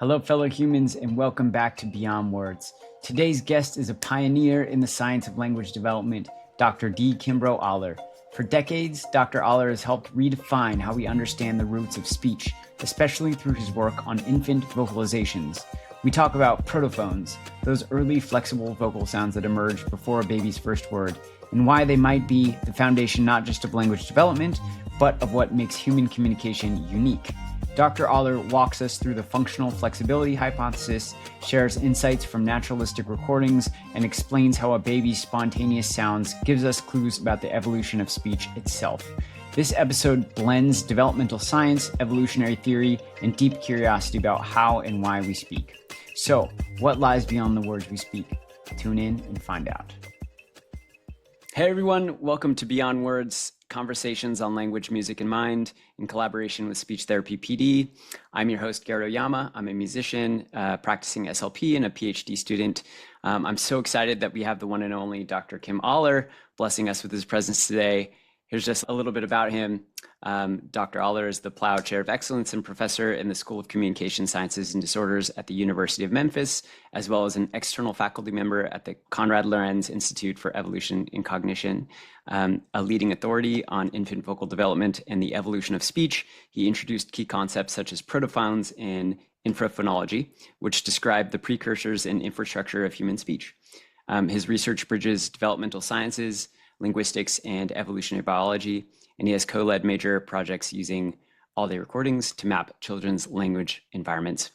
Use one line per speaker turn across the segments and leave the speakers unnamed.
Hello, fellow humans, and welcome back to Beyond Words. Today's guest is a pioneer in the science of language development, Dr. D. Kimbrough Oller. For decades, Dr. Oller has helped redefine how we understand the roots of speech, especially through his work on infant vocalizations. We talk about protophones, those early flexible vocal sounds that emerge before a baby's first word, and why they might be the foundation not just of language development, but of what makes human communication unique. Dr. Oller walks us through the functional flexibility hypothesis, shares insights from naturalistic recordings, and explains how a baby's spontaneous sounds gives us clues about the evolution of speech itself. This episode blends developmental science, evolutionary theory, and deep curiosity about how and why we speak. So, what lies beyond the words we speak? Tune in and find out. Hey everyone, welcome to Beyond Words, conversations on language, music, and mind in collaboration with Speech Therapy PD. I'm your host, Garrett Oyama. I'm a musician, practicing SLP and a PhD student. I'm so excited that we have the one and only Dr. Kim Oller blessing us with his presence today. Here's just a little bit about him. Dr. Oller is the Plough Chair of Excellence and professor in the School of Communication Sciences and Disorders at the University of Memphis, as well as an external faculty member at the Konrad Lorenz Institute for Evolution in Cognition. A leading authority on infant vocal development and the evolution of speech, he introduced key concepts such as protophones and infraphonology, which describe the precursors and infrastructure of human speech. His research bridges developmental sciences, linguistics, and evolutionary biology, and he has co-led major projects using all-day recordings to map children's language environments.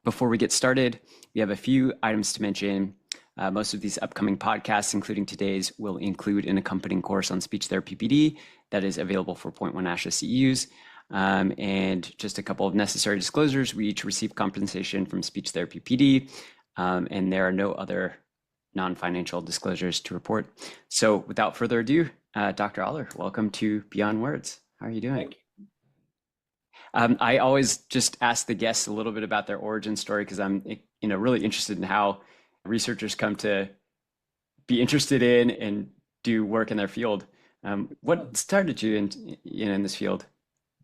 Before we get started, we have a few items to mention. Most of these upcoming podcasts, including today's, will include an accompanying course on speech therapy PD that is available for 0.1 ASHA CEUs. And just a couple of necessary disclosures. We each receive compensation from Speech Therapy PD, and there are no other non-financial disclosures to report. So without further ado, Dr. Oller, welcome to Beyond Words. How are you doing?
Thank you.
I always just ask the guests a little bit about their origin story because I'm really interested in how researchers come to be interested in and do work in their field. What started you in this field?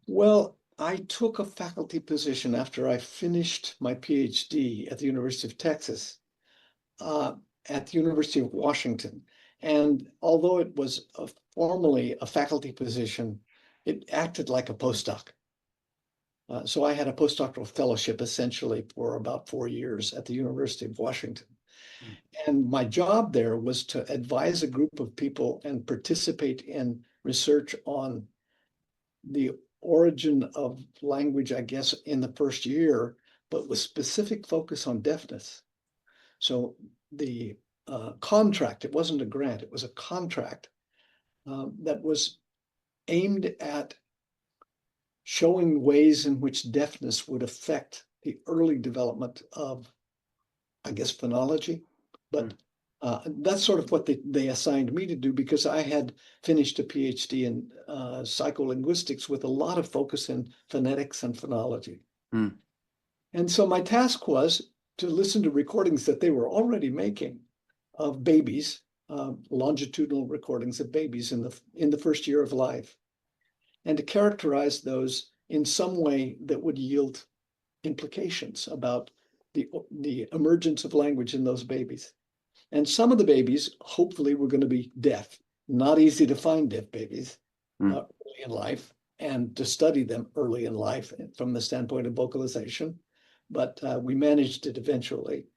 Well, I took a faculty position after I finished my PhD at the University of Texas, at the University of Washington. And although it was formally a faculty position, it acted like a postdoc. So I had a postdoctoral fellowship essentially for about 4 years at the University of Washington. And my job there was to advise a group of people and participate in research on the origin of language, I guess, in the first year, but with specific focus on deafness. So the contract, it wasn't a grant, it was a contract that was aimed at showing ways in which deafness would affect the early development of, I guess, phonology. But that's sort of what they assigned me to do because I had finished a PhD in psycholinguistics with a lot of focus in phonetics and phonology. And so my task was to listen to recordings that they were already making of babies, longitudinal recordings of babies in the first year of life, and to characterize those in some way that would yield implications about the emergence of language in those babies. And some of the babies, hopefully, were going to be deaf. Not easy to find deaf babies early in life and to study them early in life from the standpoint of vocalization. But we managed it eventually.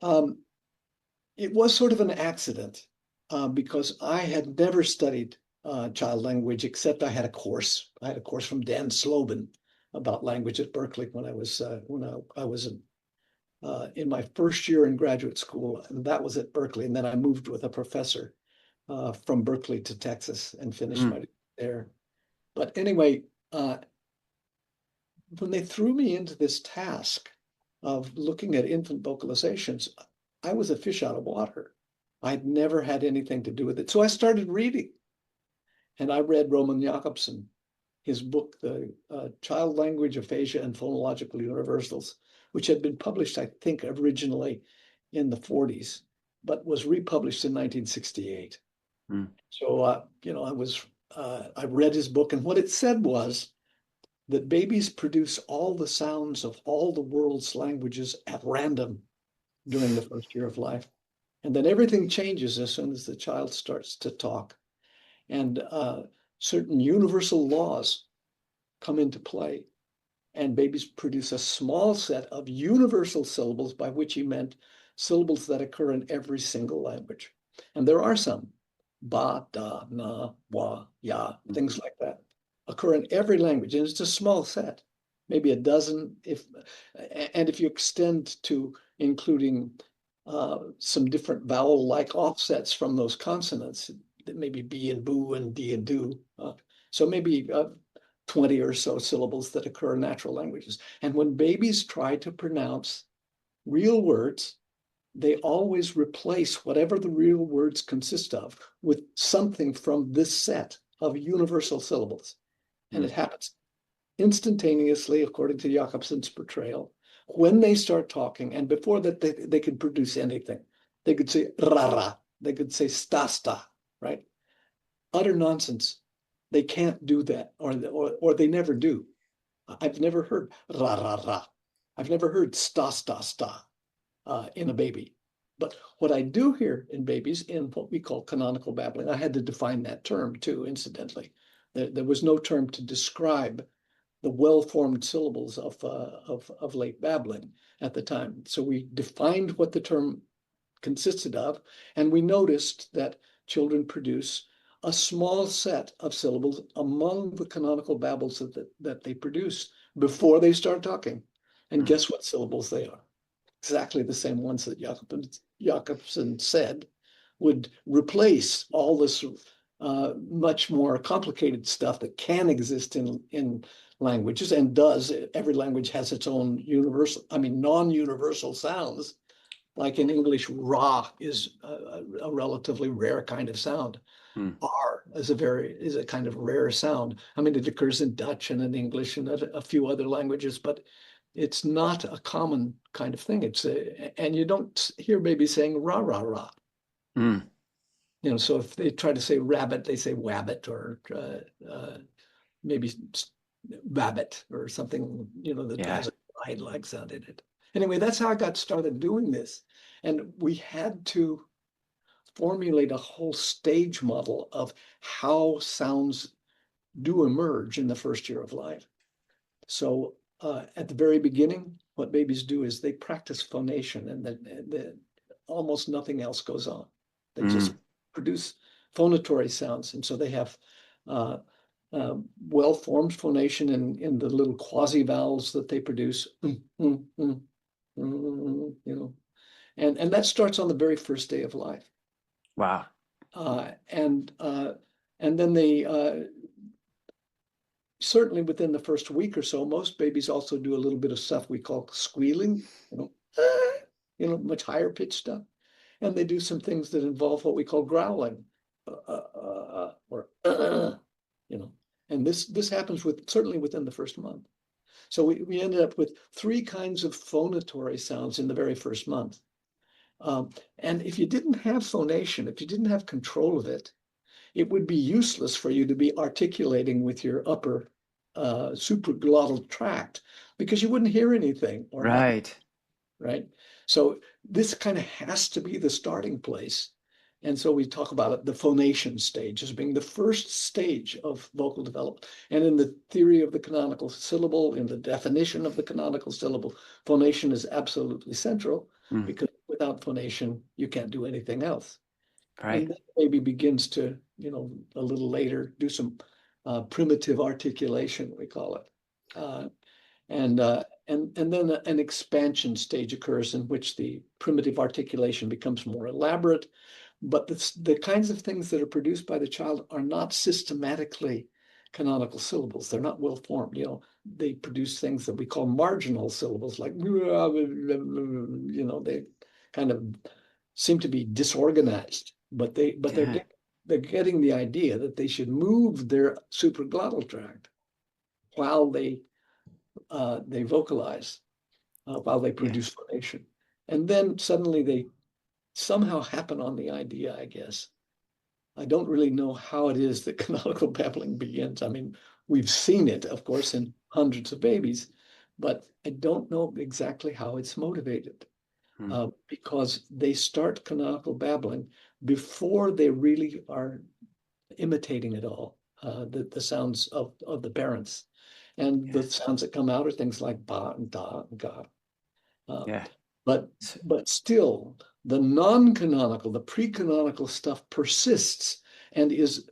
It was sort of an accident because I had never studied child language except I had a course. I had a course from Dan Slobin about language at Berkeley when I was in my first year in graduate school, and that was at Berkeley. And then I moved with a professor from Berkeley to Texas and finished my degree there. But anyway, when they threw me into this task of looking at infant vocalizations, I was a fish out of water. I'd never had anything to do with it. So I started reading. And I read Roman Jakobson, his book, The Child Language, Aphasia, and Phonological Universals, which had been published, I think, originally in the 40s, but was republished in 1968. So, I read his book, and what it said was that babies produce all the sounds of all the world's languages at random during the first year of life. And then everything changes as soon as the child starts to talk. And certain universal laws come into play. And babies produce a small set of universal syllables, by which he meant syllables that occur in every single language. And there are some, ba, da, na, wa, ya, things like that, occur in every language. And it's a small set, maybe a dozen, and if you extend to including some different vowel-like offsets from those consonants, maybe B and boo and D and do. So maybe 20 or so syllables that occur in natural languages. And when babies try to pronounce real words, they always replace whatever the real words consist of with something from this set of universal syllables. And it happens instantaneously, according to Jakobson's portrayal, when they start talking. And before that, they could produce anything. They could say rara, they could say sta, right? Utter nonsense. They can't do that, or they never do. I've never heard ra. I've never heard sta in a baby. But what I do hear in babies, in what we call canonical babbling, I had to define that term too, incidentally. There was no term to describe the well-formed syllables of late babbling at the time. So we defined what the term consisted of, and we noticed that children produce a small set of syllables among the canonical babbles that they produce before they start talking. And guess what syllables they are? Exactly the same ones that Jakobson said would replace all this much more complicated stuff that can exist in languages, and does. Every language has its own non-universal sounds. Like in English, ra is a relatively rare kind of sound. R is a kind of rare sound. I mean, it occurs in Dutch and in English and a few other languages, but it's not a common kind of thing. And you don't hear babies saying ra. So if they try to say rabbit, they say wabbit, or maybe babbit or something, that has a ride-like sound in it. Anyway, that's how I got started doing this. And we had to formulate a whole stage model of how sounds do emerge in the first year of life. So at the very beginning, what babies do is they practice phonation, and almost nothing else goes on. They just produce phonatory sounds. And so they have well-formed phonation in the little quasi-vowels that they produce, and that starts on the very first day of life.
Wow.
And then they certainly within the first week or so, most babies also do a little bit of stuff we call squealing, much higher pitched stuff. And they do some things that involve what we call growling, and this happens certainly within the first month. So we ended up with 3 kinds of phonatory sounds in the very first month. And if you didn't have phonation, if you didn't have control of it, it would be useless for you to be articulating with your upper supraglottal tract, because you wouldn't hear anything. Right. So this kind of has to be the starting place. And so we talk about it, the phonation stage, as being the first stage of vocal development. And in the theory of the canonical syllable, in the definition of the canonical syllable, phonation is absolutely central, because without phonation, you can't do anything else. Right. And then maybe begins to, a little later, do some primitive articulation, we call it. And then an expansion stage occurs in which the primitive articulation becomes more elaborate. But the kinds of things that are produced by the child are not systematically canonical syllables. They're not well formed. They produce things that we call marginal syllables, like, they kind of seem to be disorganized, but they're getting the idea that they should move their supraglottal tract while they vocalize, while they produce phonation. And then suddenly they somehow happen on the idea, I guess. I don't really know how it is that canonical babbling begins. I mean, We've seen it, of course, in hundreds of babies, but I don't know exactly how it's motivated because they start canonical babbling before they really are imitating it all, the sounds of the parents. And the sounds that come out are things like ba and da and ga.
Yeah.
But still, the non-canonical, the pre-canonical stuff persists and is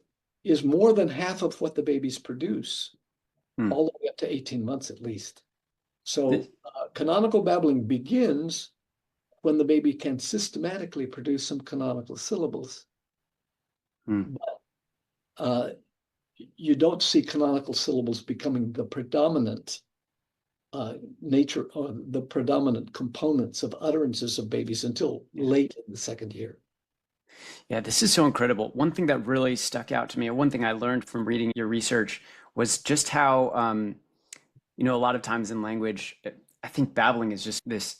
more than half of what the babies produce, all the way up to 18 months at least. So canonical babbling begins when the baby can systematically produce some canonical syllables. But you don't see canonical syllables becoming the predominant nature or the predominant components of utterances of babies until late in the second year.
Yeah, this is so incredible. One thing that really stuck out to me, or one thing I learned from reading your research, was just how, a lot of times in language, I think babbling is just this,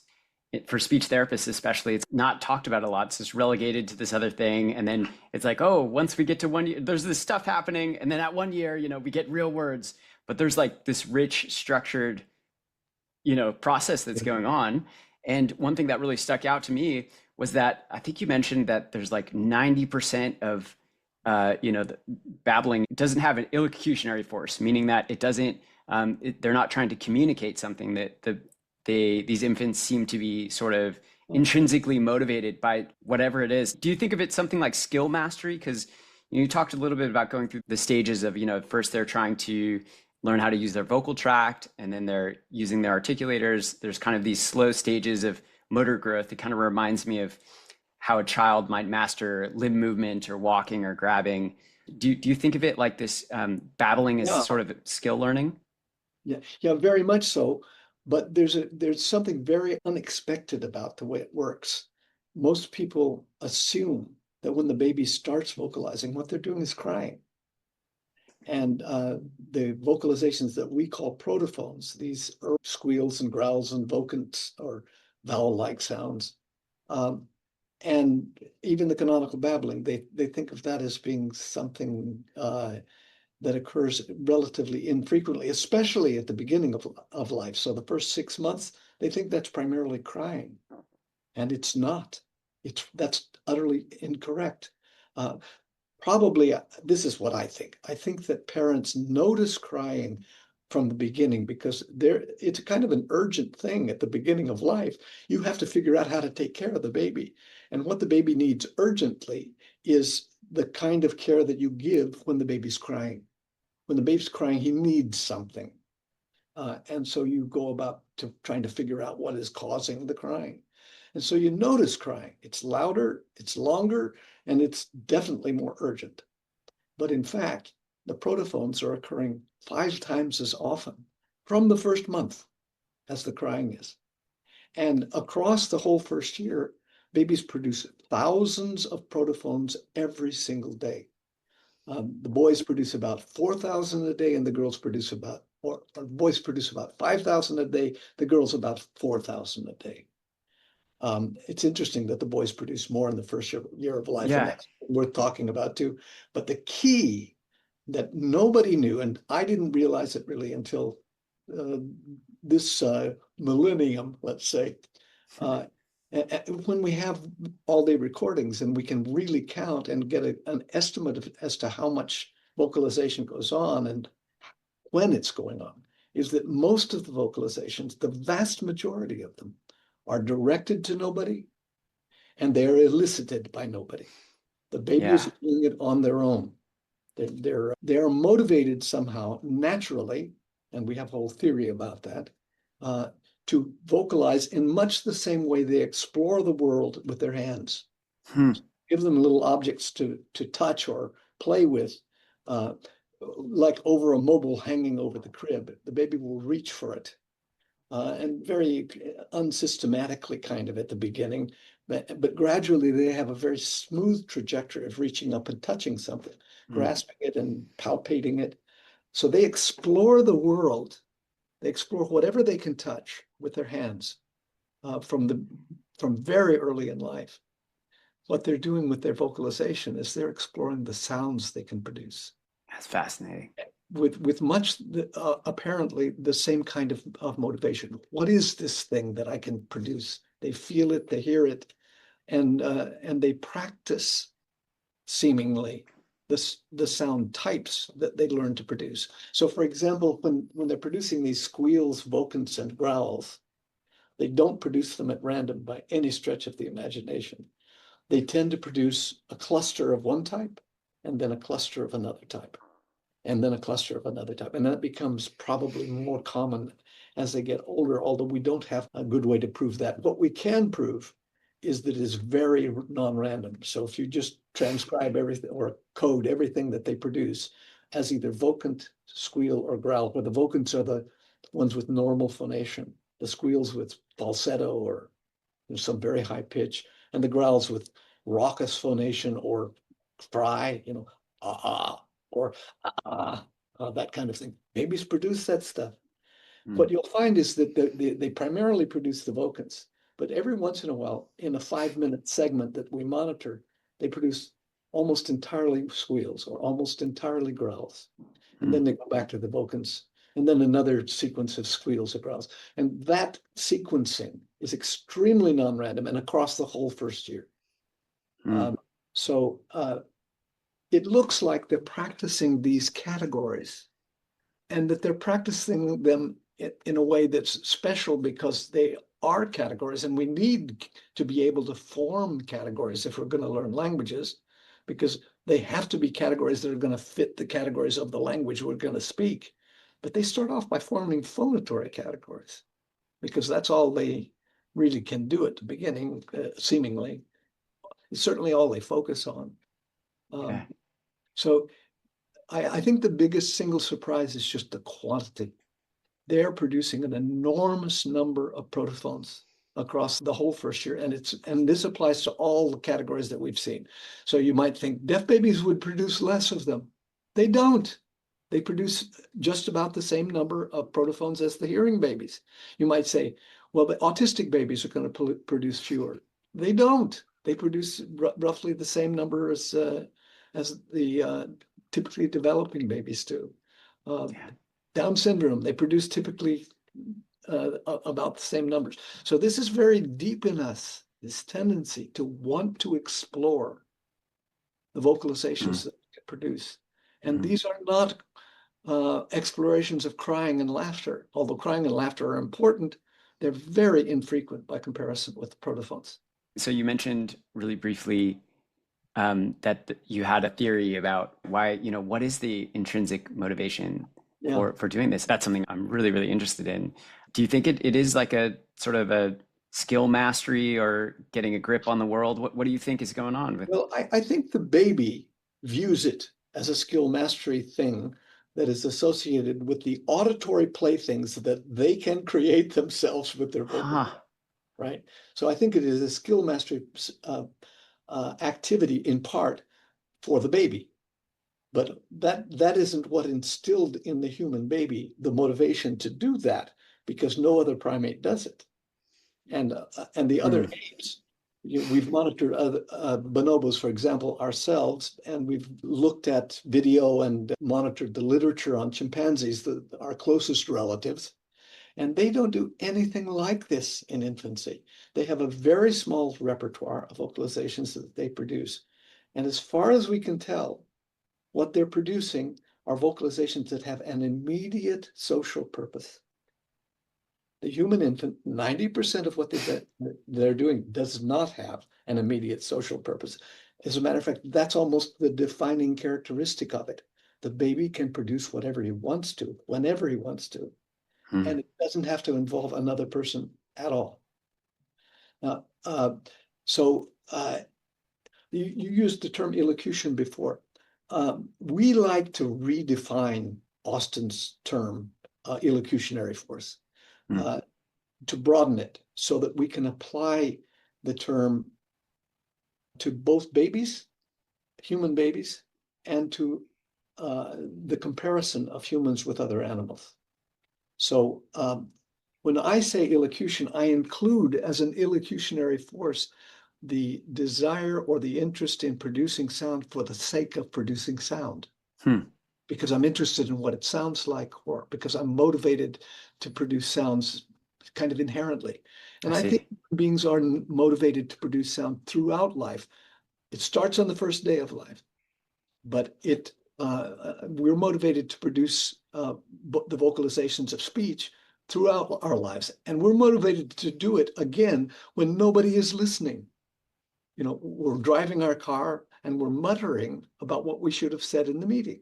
for speech therapists especially, it's not talked about a lot. It's just relegated to this other thing. And then it's like, oh, once we get to 1 year, there's this stuff happening. And then at 1 year, we get real words. But there's like this rich, structured, process that's going on. And one thing that really stuck out to me was that I think you mentioned that there's like 90% of, the babbling doesn't have an illocutionary force, meaning that it doesn't, they're not trying to communicate something, that these infants seem to be sort of intrinsically motivated by whatever it is. Do you think of it something like skill mastery? Because you talked a little bit about going through the stages of, first they're trying to learn how to use their vocal tract, and then they're using their articulators. There's kind of these slow stages of motor growth. It kind of reminds me of how a child might master limb movement or walking or grabbing. Do you think of it like this, babbling as sort of skill learning?
Yeah, very much so. But there's something very unexpected about the way it works. Most people assume that when the baby starts vocalizing, what they're doing is crying. And the vocalizations that we call protophones, these squeals and growls and vocants or vowel-like sounds, and even the canonical babbling, they think of that as being something that occurs relatively infrequently, especially at the beginning of life. So the first 6 months, they think that's primarily crying, and it's not. That's utterly incorrect. Probably, this is what I think. I think that parents notice crying from the beginning because it's kind of an urgent thing at the beginning of life. You have to figure out how to take care of the baby. And what the baby needs urgently is the kind of care that you give when the baby's crying. When the baby's crying, he needs something. And so you go about to trying to figure out what is causing the crying. And so you notice crying. It's louder, it's longer, and it's definitely more urgent. But in fact, the protophones are occurring 5 times as often from the first month as the crying is. And across the whole first year, babies produce thousands of protophones every single day. The boys produce about 4,000 a day, and the girls produce about, or boys produce about 5,000 a day, the girls about 4,000 a day. It's interesting that the boys produce more in the first year of life, and that's worth talking about too. But the key that nobody knew, and I didn't realize it really until this millennium, let's say, when we have all-day recordings and we can really count and get an estimate as to how much vocalization goes on and when it's going on, is that most of the vocalizations, the vast majority of them, are directed to nobody, and they're elicited by nobody. The baby is doing it on their own. They're motivated somehow naturally, and we have a whole theory about that, to vocalize in much the same way they explore the world with their hands. Give them little objects to touch or play with, like over a mobile hanging over the crib. The baby will reach for it. And very unsystematically kind of at the beginning, but gradually they have a very smooth trajectory of reaching up and touching something, grasping it and palpating it. So they explore the world. They explore whatever they can touch with their hands from very early in life. What they're doing with their vocalization is they're exploring the sounds they can produce.
That's fascinating.
with much apparently the same kind of motivation. What is this thing that I can produce? They feel it, they hear it, and they practice seemingly the sound types that they learn to produce. So, for example, when they're producing these squeals, vocants, and growls, they don't produce them at random by any stretch of the imagination. They tend to produce a cluster of one type, and then a cluster of another type, and then a cluster of another type. And that becomes probably more common as they get older, although we don't have a good way to prove that. What we can prove is that it is very non-random. So if you just transcribe everything or code everything that they produce as either vocant, squeal, or growl, where the vocants are the ones with normal phonation, the squeals with falsetto or some very high pitch, and the growls with raucous phonation or fry, or that kind of thing. Babies produce that stuff. What you'll find is that they primarily produce the vocants, but every once in a while, in a 5-minute segment that we monitor, they produce almost entirely squeals or almost entirely growls. And then they go back to the vocants, and then another sequence of squeals or growls. And that sequencing is extremely non-random and across the whole first year. So it looks like they're practicing these categories and that they're practicing them in a way that's special because they are categories, and we need to be able to form categories if we're going to learn languages, because they have to be categories that are going to fit the categories of the language we're going to speak. But they start off by forming phonatory categories because that's all they really can do at the beginning, seemingly. It's certainly all they focus on. So I think the biggest single surprise is just the quantity. They're producing an enormous number of protophones across the whole first year. And this applies to all the categories that we've seen. So you might think deaf babies would produce less of them. They don't. They produce just about the same number of protophones as the hearing babies. You might say, well, the autistic babies are going to produce fewer. They don't. They produce roughly the same number as the typically developing babies do. Down syndrome, they produce typically about the same numbers. So this is very deep in us, this tendency to want to explore the vocalizations that we can produce. And these are not explorations of crying and laughter. Although crying and laughter are important, they're very infrequent by comparison with protophones.
So you mentioned really briefly that you had a theory about why, what is the intrinsic motivation for doing this? That's something I'm really, really interested in. Do you think it is like a sort of a skill mastery or getting a grip on the world? What do you think is going on with?
Well, I think the baby views it as a skill mastery thing that is associated with the auditory playthings that they can create themselves with their vocal, right? So I think it is a skill mastery activity in part for the baby. But that isn't what instilled in the human baby the motivation to do that, because no other primate does it. And the other apes, we've monitored other bonobos, for example, ourselves, and we've looked at video and monitored the literature on chimpanzees, our closest relatives, and they don't do anything like this in infancy. They have a very small repertoire of vocalizations that they produce. And as far as we can tell, what they're producing are vocalizations that have an immediate social purpose. The human infant, 90% of what they're doing does not have an immediate social purpose. As a matter of fact, that's almost the defining characteristic of it. The baby can produce whatever he wants to, whenever he wants to, and it doesn't have to involve another person at all. Now, you used the term elocution before. We like to redefine Austin's term, elocutionary force, to broaden it so that we can apply the term to both babies, human babies, and to the comparison of humans with other animals. So when I say elocution, I include as an elocutionary force the desire or the interest in producing sound for the sake of producing sound. because I'm interested in what it sounds like, or because I'm motivated to produce sounds kind of inherently.
I
And I think
see.
beings are motivated to produce sound throughout life. It starts on the first day of life, but we're motivated to produce the vocalizations of speech throughout our lives. And we're motivated to do it again when nobody is listening. You know, we're driving our car and we're muttering about what we should have said in the meeting.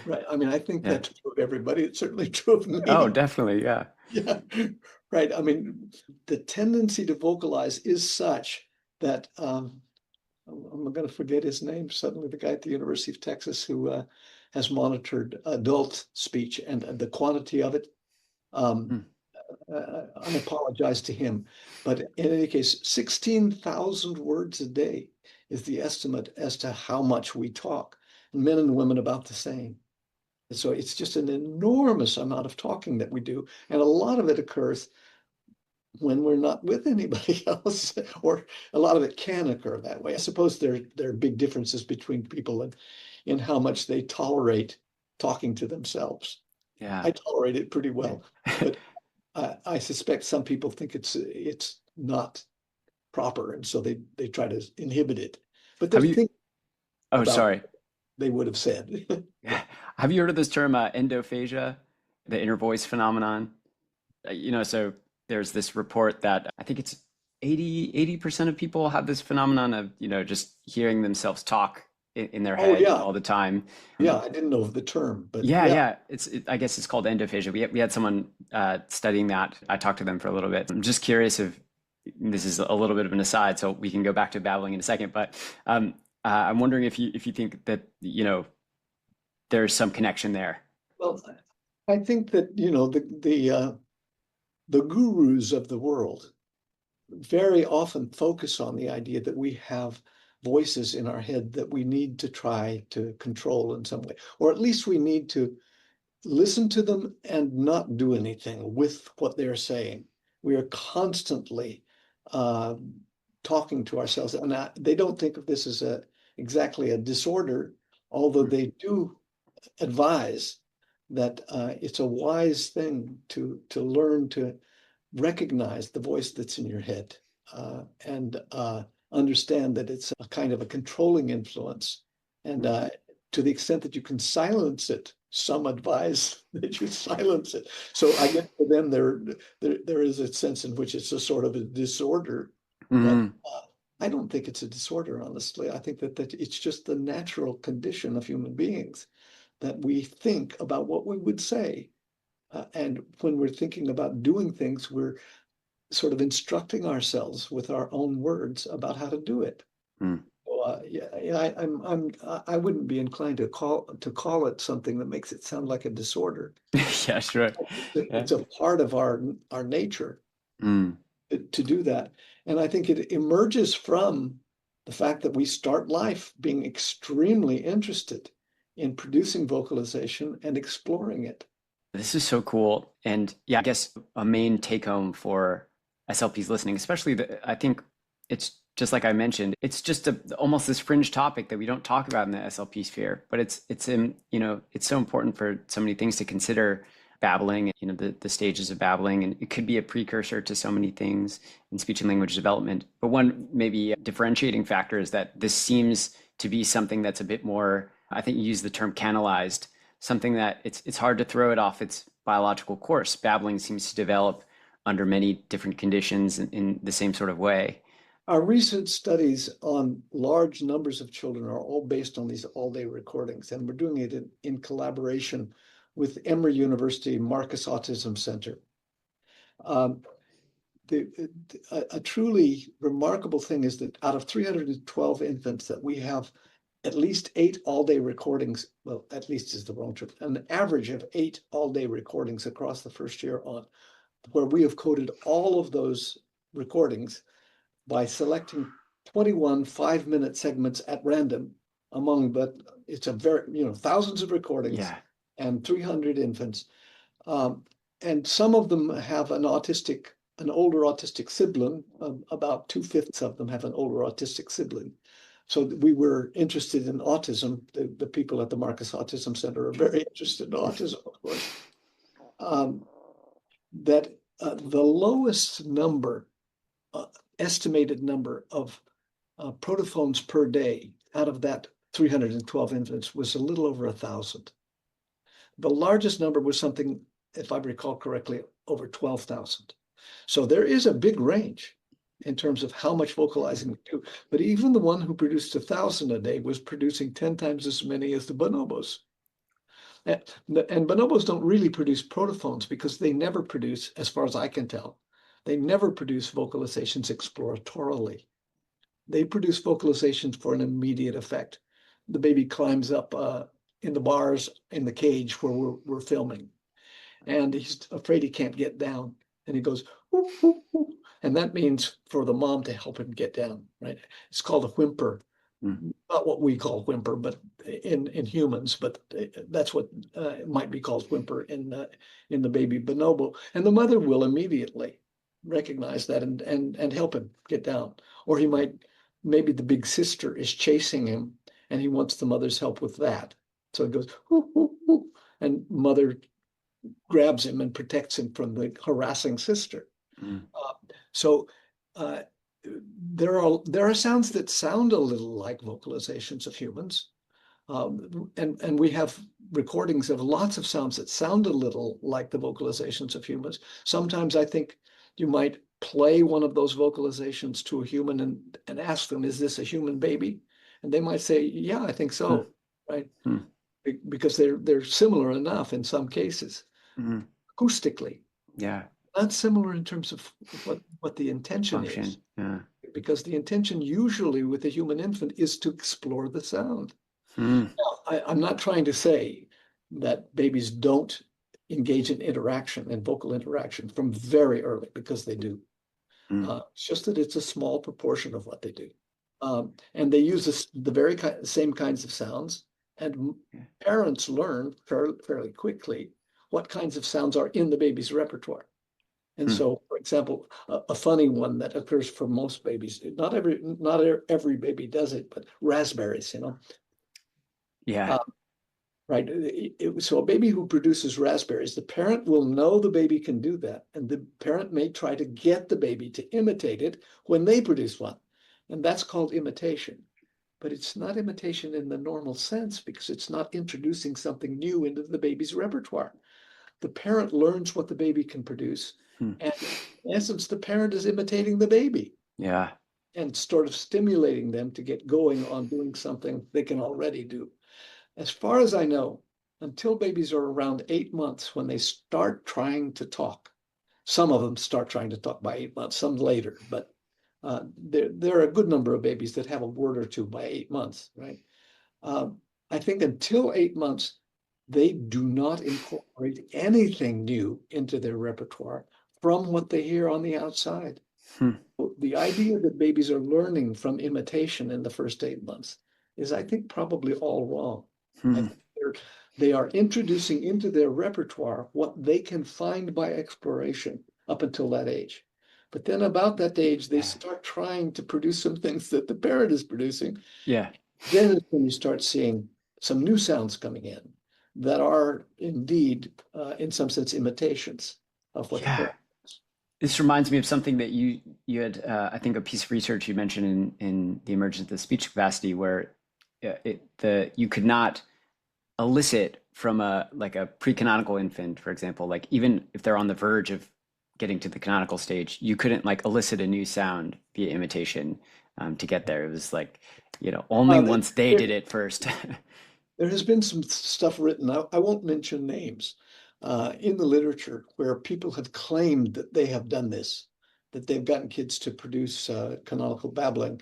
Right. I mean, I think
Yeah.
that's true of everybody. It's certainly true of
Oh,
me.
definitely. Yeah.
Yeah. Right. I mean, the tendency to vocalize is such that I'm going to forget his name suddenly, the guy at the University of Texas who has monitored adult speech and the quantity of it. Um,
Hmm.
I apologize to him. But in any case, 16,000 words a day is the estimate as to how much we talk. Men and women about the same. So it's just an enormous amount of talking that we do. And a lot of it occurs when we're not with anybody else, or a lot of it can occur that way. I suppose there are big differences between people in how much they tolerate talking to themselves.
Yeah.
I tolerate it pretty well, but I suspect some people think it's not proper, and so they try to inhibit it. But they're
Have you?
thinking
Oh,
about what
sorry.
they would have said.
Have you heard of this term, endophagia, the inner voice phenomenon? So there's this report that I think it's 80% of people have this phenomenon of, just hearing themselves talk in their
Oh
head
yeah,
all the time.
yeah. I didn't know of the term, but
Yeah,
yeah.
yeah. I guess it's called endophagia. We had someone studying that. I talked to them for a little bit. I'm just curious if this is a little bit of an aside, so we can go back to babbling in a second. But I'm wondering if you think that there's some connection there.
Well, I think that the gurus of the world very often focus on the idea that we have voices in our head that we need to try to control in some way, or at least we need to listen to them and not do anything with what they're saying. We are constantly uh, talking to ourselves, and they don't think of this as exactly a disorder, although
Hmm.
they do advise that it's a wise thing to learn to recognize the voice that's in your head and understand that it's a kind of a controlling influence. And to the extent that you can silence it, some advise that you silence it. So I guess for them, there is a sense in which it's a sort of a disorder, but
Hmm.
I don't think it's a disorder, honestly. I think that it's just the natural condition of human beings that we think about what we would say. And when we're thinking about doing things, we're sort of instructing ourselves with our own words about how to do it.
Hmm.
So, I wouldn't be inclined to call it something that makes it sound like a disorder.
Yeah, sure. Yeah.
It's a part of our nature
Mm.
to do that, and I think it emerges from the fact that we start life being extremely interested in producing vocalization and exploring it.
This is so cool. And yeah, I guess a main take home for SLPs listening, especially I think it's just like I mentioned, it's just almost this fringe topic that we don't talk about in the SLP sphere, but it's so important for so many things to consider babbling, the stages of babbling, and it could be a precursor to so many things in speech and language development. But one maybe differentiating factor is that this seems to be something that's a bit more, I think you use the term canalized, something that it's hard to throw it off its biological course. Babbling seems to develop under many different conditions in the same sort of way.
Our recent studies on large numbers of children are all based on these all-day recordings, and we're doing it in collaboration with Emory University Marcus Autism Center. Um, a truly remarkable thing is that out of 312 infants that we have at least 8 all-day recordings, well, at least is the wrong term, an average of 8 all-day recordings across the first year on, where we have coded all of those recordings by selecting 21 5-minute segments at random among, but it's a very, thousands of recordings
Yeah.
and 300 infants. And some of them have an older autistic sibling. About 2/5 of them have an older autistic sibling. So we were interested in autism. The people at the Marcus Autism Center are very interested in autism, of course. That the lowest number, estimated number of protophones per day out of that 312 infants was a little over 1,000. The largest number was something, if I recall correctly, over 12,000. So there is a big range in terms of how much vocalizing we do. But even the one who produced 1,000 a day was producing 10 times as many as the bonobos. And bonobos don't really produce protophones because they never produce, as far as I can tell, they never produce vocalizations exploratorily. They produce vocalizations for an immediate effect. The baby climbs up in the bars in the cage where we're filming, and he's afraid he can't get down, and he goes, whoop, whoop, whoop. And that means for the mom to help him get down, right? It's called a whimper. Not what we call whimper, but in humans, but that's what it might be called whimper in the baby bonobo. And the mother will immediately recognize that and help him get down. Or he might, maybe the big sister is chasing him and he wants the mother's help with that. So he goes, whoop, whoop, whoop, and mother grabs him and protects him from the harassing sister. There are sounds that sound a little like vocalizations of humans, and we have recordings of lots of sounds that sound a little like the vocalizations of humans. Sometimes I think you might play one of those vocalizations to a human and ask them, "Is this a human baby?" And they might say, "Yeah, I think so," right? Because they're similar enough in some cases, acoustically.
Yeah.
Not similar in terms of what the intention is.
Yeah.
Because the intention usually with a human infant is to explore the sound. Now, I'm not trying to say that babies don't engage in interaction and vocal interaction from very early, because they do. It's just that it's a small proportion of what they do. And they use the very same kinds of sounds, and parents learn fairly quickly what kinds of sounds are in the baby's repertoire. And so, for example, a funny one that occurs for most babies, not every baby does it, but raspberries,
Yeah.
Right. So a baby who produces raspberries, the parent will know the baby can do that. And the parent may try to get the baby to imitate it when they produce one. And that's called imitation. But it's not imitation in the normal sense, because it's not introducing something new into the baby's repertoire. The parent learns what the baby can produce. And in essence, the parent is imitating the baby.
Yeah.
And sort of stimulating them to get going on doing something they can already do. As far as I know, until babies are around 8 months when they start trying to talk. Some of them start trying to talk by 8 months, some later, but there are a good number of babies that have a word or two by 8 months, right? I think until 8 months, they do not incorporate anything new into their repertoire from what they hear on the outside. The idea that babies are learning from imitation in the first 8 months is, I think, probably all wrong. I think they are introducing into their repertoire what they can find by exploration up until that age. But then about that age, they start trying to produce some things that the parent is producing.
Yeah.
Then is when you start seeing some new sounds coming in that are indeed, in some sense, imitations of what the parent does.
This reminds me of something that you had, I think, a piece of research you mentioned in the emergence of the speech capacity, where you could not elicit from a pre-canonical infant, for example, like even if they're on the verge of getting to the canonical stage, you couldn't like elicit a new sound via imitation to get there. It was like, only once they did it first.
There has been some stuff written, I won't mention names, in the literature where people have claimed that they have done this, that they've gotten kids to produce canonical babbling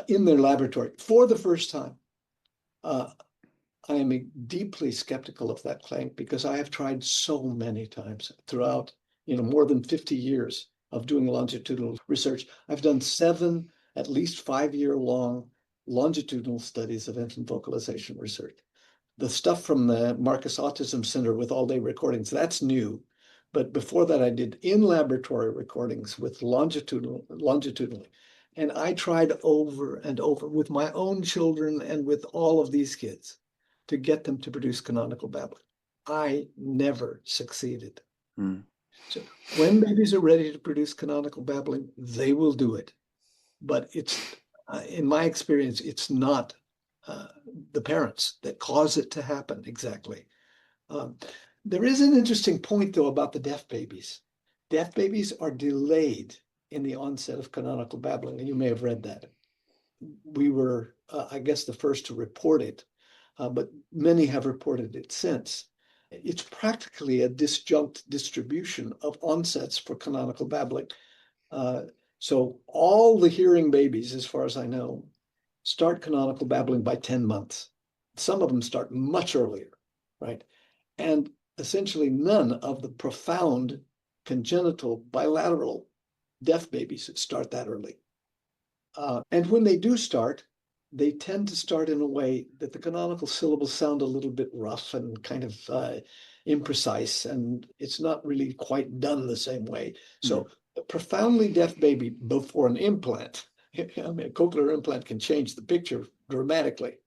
in their laboratory for the first time. I am deeply skeptical of that claim, because I have tried so many times throughout, more than 50 years of doing longitudinal research. I've done 7 at least 5-year-long longitudinal studies of infant vocalization research. The stuff from the Marcus Autism Center with all-day recordings, that's new. But before that, I did in-laboratory recordings with longitudinally. And I tried over and over with my own children and with all of these kids to get them to produce canonical babbling. I never succeeded.
Mm.
So when babies are ready to produce canonical babbling, they will do it. But it's, in my experience, it's not the parents that cause it to happen exactly. There is an interesting point, though, about the deaf babies. Deaf babies are delayed in the onset of canonical babbling, and you may have read that. We were, I guess, the first to report it, but many have reported it since. It's practically a disjunct distribution of onsets for canonical babbling. So all the hearing babies, as far as I know, start canonical babbling by 10 months. Some of them start much earlier, right? And essentially none of the profound congenital bilateral deaf babies start that early. And when they do start, they tend to start in a way that the canonical syllables sound a little bit rough and kind of imprecise, and it's not really quite done the same way. So a profoundly deaf baby before an implant, I mean, a cochlear implant can change the picture dramatically.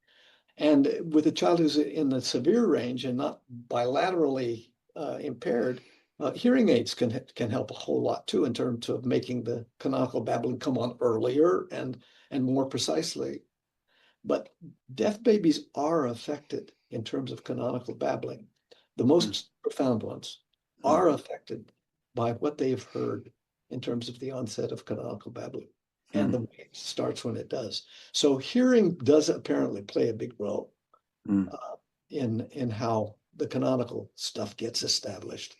And with a child who's in the severe range and not bilaterally impaired, hearing aids can help a whole lot too in terms of making the canonical babbling come on earlier and more precisely. But deaf babies are affected in terms of canonical babbling. The most profound ones are affected by what they've heard in terms of the onset of canonical babbling and the way it starts when it does. So hearing does apparently play a big role in how the canonical stuff gets established.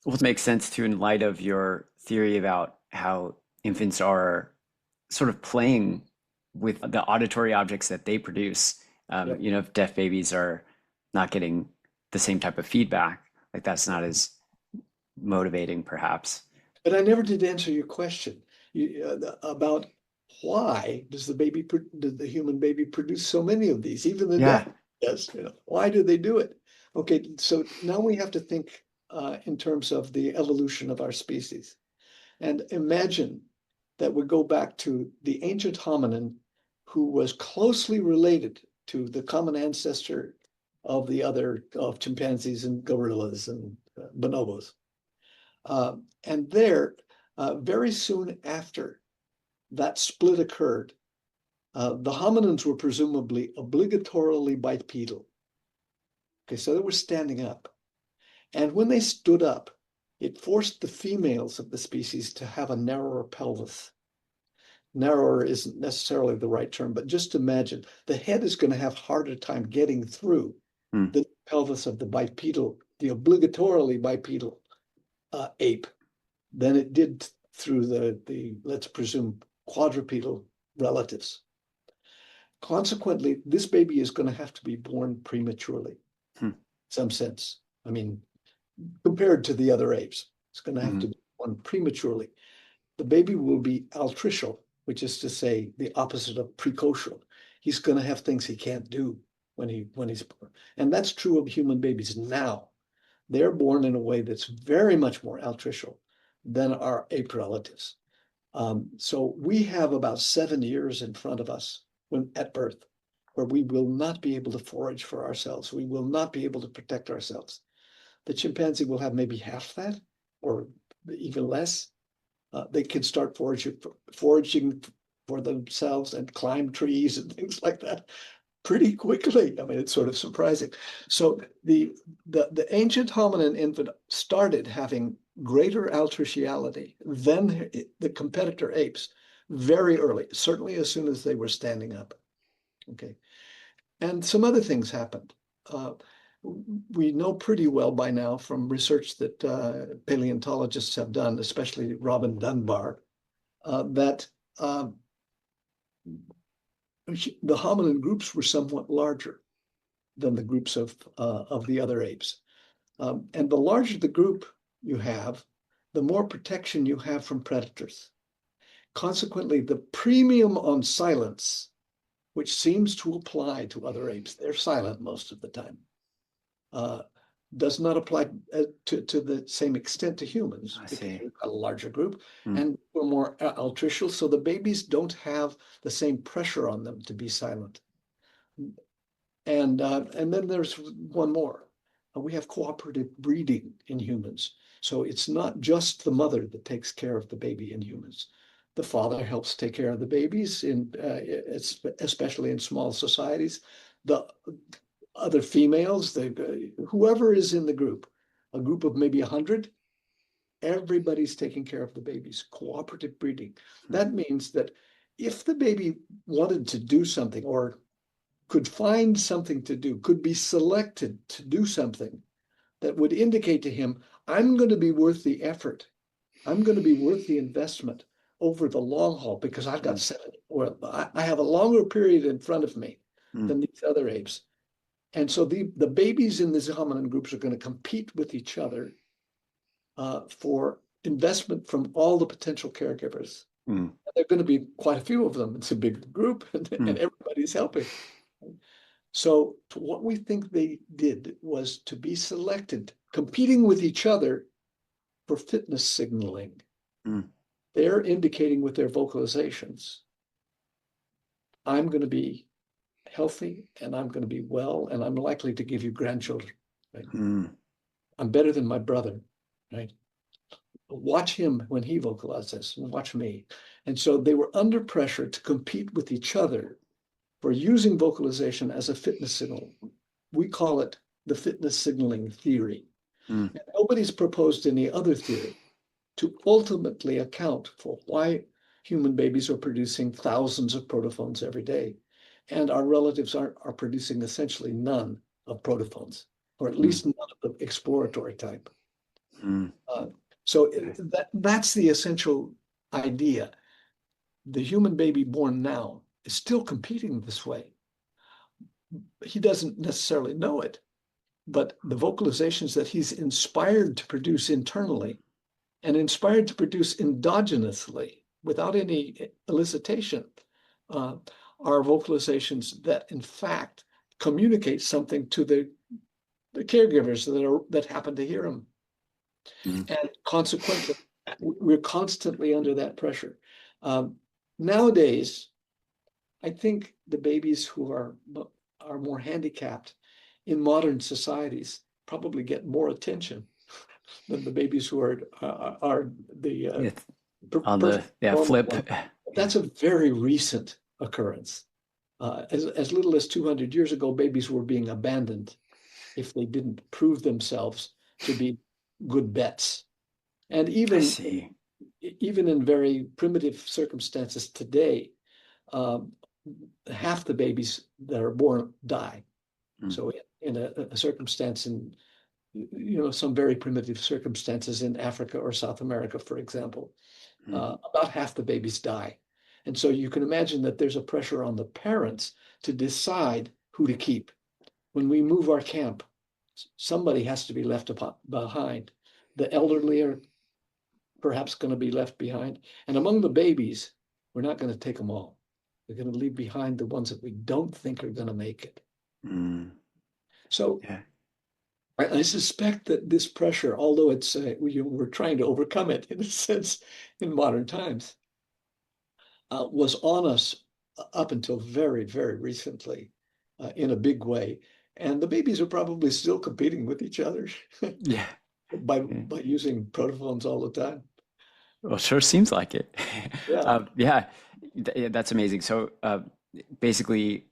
Well, it makes sense too in light of your theory about how infants are sort of playing with the auditory objects that they produce.
Yep.
You know, if deaf babies are not getting the same type of feedback, like that's not as motivating, perhaps.
But I never did answer your question about why does the human baby produce so many of these? Even the deaf does. You know, why do they do it? Okay, so now we have to think in terms of the evolution of our species, and imagine that we go back to the ancient hominin who was closely related to the common ancestor of chimpanzees and gorillas and bonobos. And there, very soon after that split occurred, the hominins were presumably obligatorily bipedal. Okay, so they were standing up. And when they stood up, it forced the females of the species to have a narrower pelvis. Narrower isn't necessarily the right term, but just imagine the head is going to have harder time getting through the pelvis of the obligatorily bipedal ape than it did through the let's presume quadrupedal relatives. Consequently, this baby is going to have to be born prematurely, in some sense. I mean, compared to the other apes, it's going to have to be born prematurely. The baby will be altricial, which is to say the opposite of precocial. He's going to have things he can't do when he's born. And that's true of human babies now. They're born in a way that's very much more altricial than our ape relatives. So we have about 7 years in front of us at birth, where we will not be able to forage for ourselves. We will not be able to protect ourselves. The chimpanzee will have maybe half that, or even less. They can start foraging for themselves and climb trees and things like that pretty quickly. I mean, it's sort of surprising. So the ancient hominin infant started having greater altriciality than the competitor apes very early, certainly as soon as they were standing up. Okay. And some other things happened. We know pretty well by now from research that paleontologists have done, especially Robin Dunbar, that the hominin groups were somewhat larger than the groups of the other apes. And the larger the group you have, the more protection you have from predators. Consequently, the premium on silence, which seems to apply to other apes, they're silent most of the time, does not apply to the same extent to humans.
I
because
see.
we've got a larger group
Mm.
and we're more altricial, so the babies don't have the same pressure on them to be silent. And then there's one more. We have cooperative breeding in humans. So it's not just the mother that takes care of the baby in humans. The father helps take care of the babies, especially in small societies. The other females, whoever is in the group, a group of maybe 100, everybody's taking care of the babies. Cooperative breeding. That means that if the baby wanted to do something or could find something to do, could be selected to do something that would indicate to him, I'm going to be worth the effort. I'm going to be worth the investment over the long haul because I've got 70, or I have a longer period in front of me than these other apes. And so the babies in these hominin groups are going to compete with each other for investment from all the potential caregivers.
Mm.
There are going to be quite a few of them. It's a big group and everybody's helping. So what we think they did was to be selected, competing with each other for fitness signaling.
Mm.
They're indicating with their vocalizations, I'm going to be healthy and I'm going to be well and I'm likely to give you grandchildren. Right?
Mm.
I'm better than my brother, right? Watch him when he vocalizes, watch me. And so they were under pressure to compete with each other for using vocalization as a fitness signal. We call it the fitness signaling theory.
Mm.
And nobody's proposed any other theory to ultimately account for why human babies are producing thousands of protophones every day. And our relatives are producing essentially none of protophones, or at least none of the exploratory type.
Mm.
So that's the essential idea. The human baby born now is still competing this way. He doesn't necessarily know it, but the vocalizations that he's inspired to produce internally and inspired to produce endogenously without any elicitation are vocalizations that in fact communicate something to the caregivers that happen to hear him. And consequently, we're constantly under that pressure. Nowadays, I think the babies who are more handicapped in modern societies probably get more attention than the babies who are the
on the flip.
One. That's a very recent occurrence. As little as 200 years ago, babies were being abandoned if they didn't prove themselves to be good bets. And even in very primitive circumstances today, half the babies that are born die. So in a circumstance in some very primitive circumstances in Africa or South America, for example, about half the babies die. And so you can imagine that there's a pressure on the parents to decide who to keep. When we move our camp, somebody has to be left behind. The elderly are perhaps going to be left behind. And among the babies, we're not going to take them all. We're going to leave behind the ones that we don't think are going to make it. So I suspect that this pressure, although it's we're trying to overcome it in a sense in modern times, was on us up until very, very recently in a big way. And the babies are probably still competing with each other by using protophones all the time.
Well, sure seems like it.
Yeah.
That's amazing. So basically,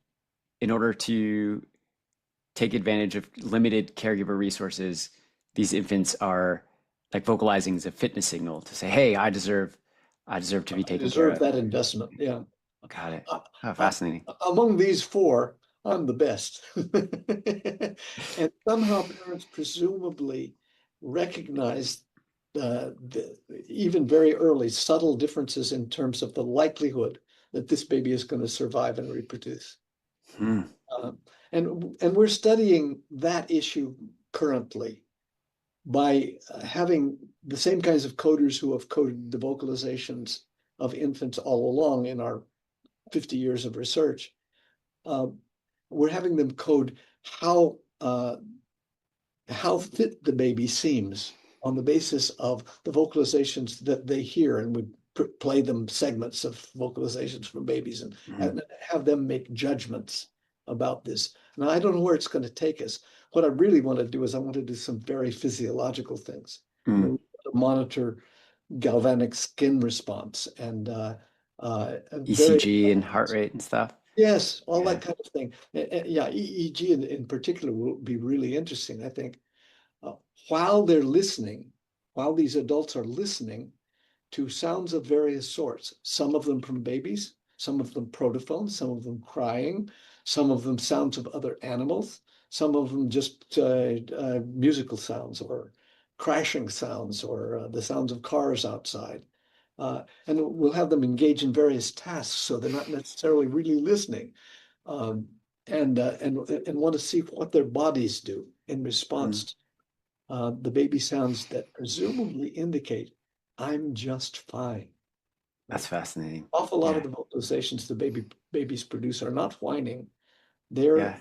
in order to take advantage of limited caregiver resources, these infants are like vocalizing as a fitness signal to say, "Hey, I deserve to be taken care of.
I deserve that investment." Yeah.
Got it. Fascinating.
Among these four, I'm the best. And somehow parents presumably recognize the even very early subtle differences in terms of the likelihood that this baby is going to survive and reproduce. And we're studying that issue currently by having the same kinds of coders who have coded the vocalizations of infants all along in our 50 years of research. We're having them code how how fit the baby seems on the basis of the vocalizations that they hear, and we play them segments of vocalizations from babies and have them make judgments about this. Now, I don't know where it's going to take us. What I really want to do is I want to do some very physiological things. You know, monitor galvanic skin response and very
ECG and heart rate and stuff.
yes, all
Yeah.
that kind of thing. Yeah, EEG in particular will be really interesting, I think. Uh, while they're listening, while these adults are listening to sounds of various sorts, some of them from babies, some of them protophones, some of them crying, some of them sounds of other animals, some of them just musical sounds or crashing sounds or the sounds of cars outside. And we'll have them engage in various tasks, so they're not necessarily really listening, um, and want to see what their bodies do in response to the baby sounds that presumably indicate I'm just fine.
That's fascinating.
Awful lot
Yeah.
of the vocalizations the babies produce are not whining, they're
Yeah.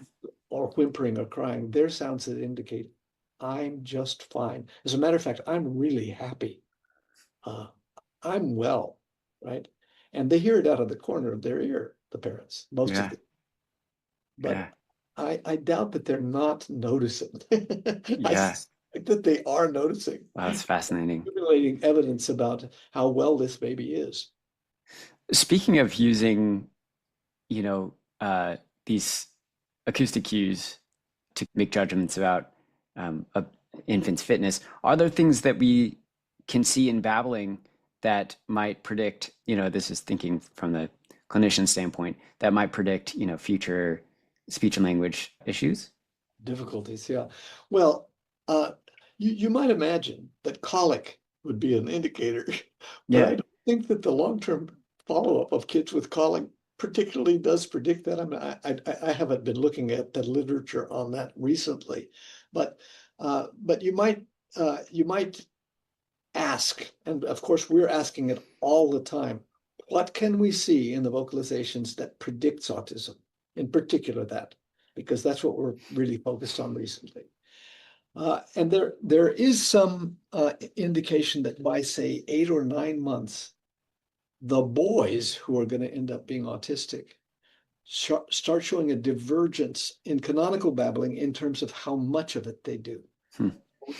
or whimpering or crying. They're sounds that indicate I'm just fine. As a matter of fact, I'm really happy. Uh, I'm well, right? And they hear it out of the corner of their ear, the parents, most of
Yeah.
them. But
Yeah.
I doubt that they're not noticing. I
Yeah.
suspect that they are noticing,
Wow, that's fascinating.
accumulating evidence about how well this baby is.
Speaking of using, you know, these acoustic cues to make judgments about a infant's fitness, are there things that we can see in babbling that might predict, this is thinking from the clinician standpoint, that might predict, future speech and language issues?
Difficulties, yeah. Well, you might imagine that colic would be an indicator, but I
Yeah.
don't think that the long-term follow-up of kids with colic particularly does predict that. I mean, I haven't been looking at the literature on that recently, but you might ask, and of course we're asking it all the time, what can we see in the vocalizations that predicts autism, in particular that, because that's what we're really focused on recently. And there is some indication that by, say, 8 or 9 months, the boys who are going to end up being autistic start showing a divergence in canonical babbling in terms of how much of it they do.
Hmm.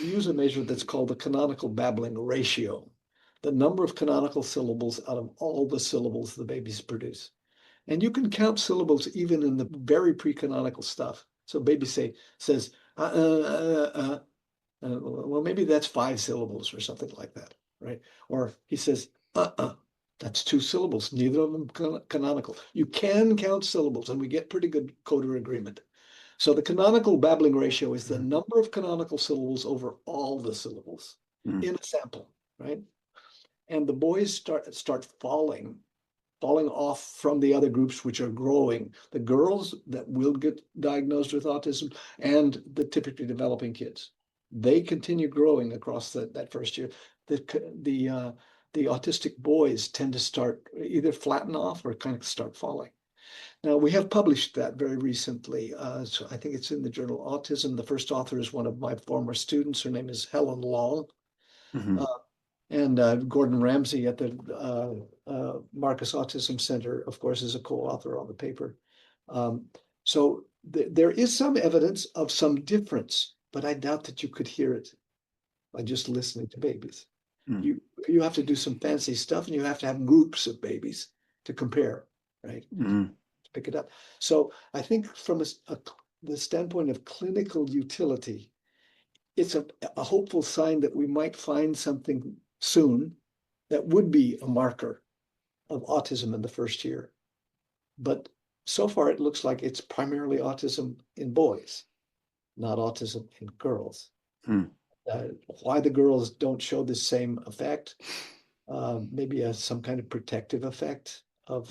We use a measure that's called the canonical babbling ratio, the number of canonical syllables out of all the syllables the babies produce. And you can count syllables even in the very pre-canonical stuff. So baby says, well, maybe that's 5 syllables or something like that, right? Or he says, that's 2 syllables, neither of them canonical. You can count syllables, and we get pretty good coder agreement. So the canonical babbling ratio is the number of canonical syllables over all the syllables in a sample, right? And the boys start falling off from the other groups which are growing. The girls that will get diagnosed with autism and the typically developing kids, they continue growing across that first year. The autistic boys tend to start either flatten off or kind of start falling. Now, we have published that very recently. So I think it's in the journal Autism. The first author is one of my former students. Her name is Helen Long.
Mm-hmm.
And Gordon Ramsay at the Marcus Autism Center, of course, is a co-author on the paper. So there is some evidence of some difference, but I doubt that you could hear it by just listening to babies.
Mm.
You have to do some fancy stuff, and you have to have groups of babies to compare, right?
Mm.
To pick it up. So I think from the standpoint of clinical utility, it's a hopeful sign that we might find something soon that would be a marker of autism in the first year. But so far, it looks like it's primarily autism in boys, not autism in girls.
Hmm.
Why the girls don't show the same effect, maybe some kind of protective effect of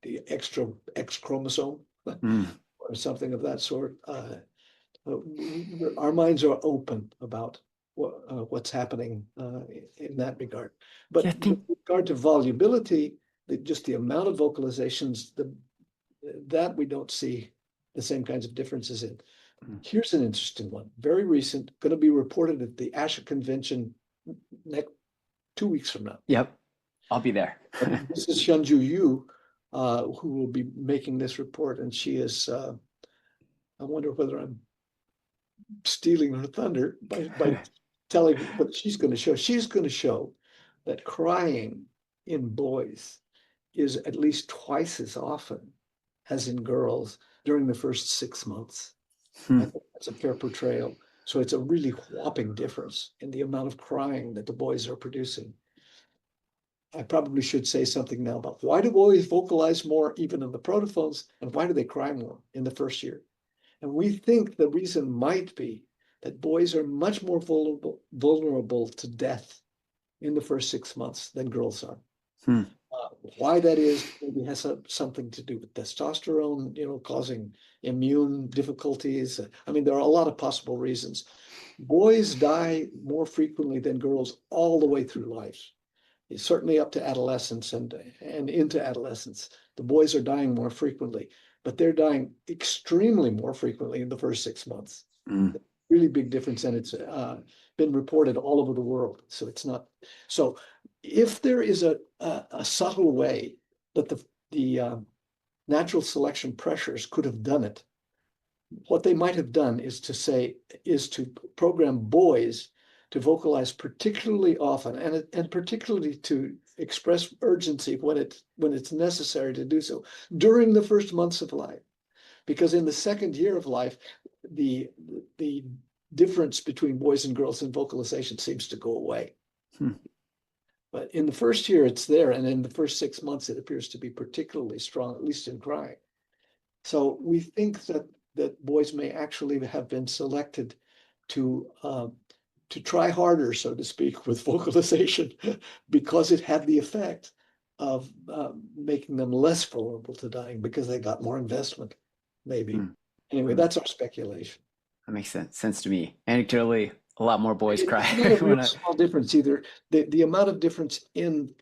the extra X chromosome or something of that sort. Our minds are open about what's happening in that regard. But
Yeah, I think
with regard to volubility, just the amount of vocalizations, that we don't see the same kinds of differences in. Here's an interesting one, very recent, going to be reported at the ASHA convention next 2 weeks from now.
Yep, I'll be there.
This is Hyunju Yu, who will be making this report, and she is, I wonder whether I'm stealing her thunder by telling what she's going to show. She's going to show that crying in boys is at least twice as often as in girls during the first 6 months. I think that's a fair portrayal. So it's a really whopping difference in the amount of crying that the boys are producing. I probably should say something now about why do boys vocalize more even in the protophones, and why do they cry more in the first year? And we think the reason might be that boys are much more vulnerable to death in the first 6 months than girls are. Why that is, maybe has something to do with testosterone, causing immune difficulties. I mean, there are a lot of possible reasons. Boys die more frequently than girls all the way through life. It's certainly up to adolescence and into adolescence. The boys are dying more frequently, but they're dying extremely more frequently in the first 6 months. Really big difference, and it's been reported all over the world. So it's not so. If there is a subtle way that the natural selection pressures could have done it, what they might have done is to program boys to vocalize particularly often, and particularly to express urgency when it's necessary to do so during the first months of life, because in the second year of life, the difference between boys and girls in vocalization seems to go away. But in the first year, it's there, and in the first 6 months, it appears to be particularly strong, at least in crying. So we think that boys may actually have been selected to try harder, so to speak, with vocalization, because it had the effect of making them less vulnerable to dying because they got more investment, maybe. Anyway, that's our speculation.
That makes sense to me. Anecdotally, a lot more boys cry.
It's not a small difference either. The amount of difference in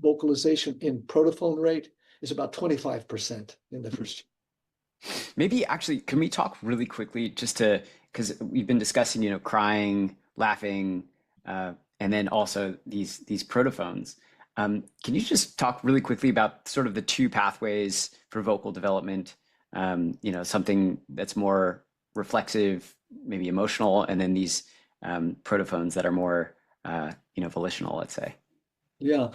vocalization in protophone rate is about 25% in the first year.
Maybe actually, can we talk really quickly because we've been discussing, crying, laughing, and then also these protophones. Can you just talk really quickly about sort of the two pathways for vocal development? Something that's more reflexive, maybe emotional, and then these protophones that are more, volitional, let's say.
Yeah,